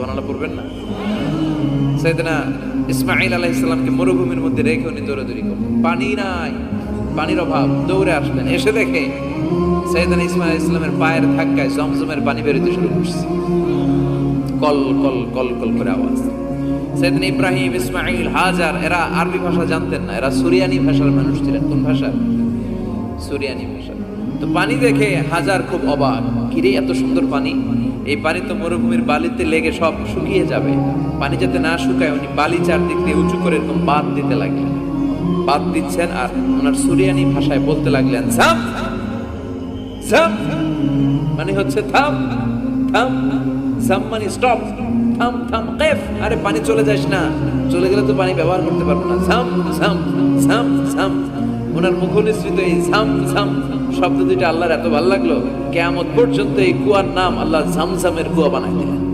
সুবহানাল্লাহ পড়বেন না? সাইয়েদনা ইসমাঈল আলাইহিস সালামকে মরুভূমির মধ্যে রেখে উনি দৌড়াদৌড়ি করলেন, পানি নাই, পানির অভাব, দৌড়ে আসলেন, এসে দেখে সাইয়েদনা ইসমাঈল আলাইহিস সালামের পায়ের ধাক্কায় জমজমের পানি বের হতে শুরু করছে, কল কল কল কল করে আওয়াজ। সাইয়েদনা ইব্রাহিম, ইসমাঈল, হাজার এরা আরবি ভাষা জানতেন না, এরা সুরিয়ানি ভাষার মানুষ ছিলেন। কোন ভাষা? সুরিয়ানি ভাষা। তো পানি দেখে হাজার খুব অবাক, কিরে এত সুন্দর পানি, এই পানি তো মরুভূমির বালিতে লেগে সব শুকিয়ে যাবে, পানি যাতে না শুকায় উনি বালি চারদিক দিয়ে উঁচু করে এরকম বাঁধ দিতে লাগলেন, বাঁধ দিচ্ছেন আর ওনার সুরিয়ানি ভাষায় বলতে লাগলেন ঝাম ঝাম, মানে হচ্ছে থাম থাম, ঝাম মানে স্টপ, থাম থাম, কেফ, আরে পানি চলে যাস না, চলে গেলে তো পানি ব্যবহার করতে পারবো না, ঝাম ঝাম ঝাম ঝাম। ওনার মুখনিসৃত এই ঝাম ঝাম শব্দ দুইটা আল্লাহর এত ভালো লাগলো, কিয়ামত পর্যন্ত এই কুয়ার নাম আল্লাহ ঝামঝামের কুয়া বানাই দিলেন।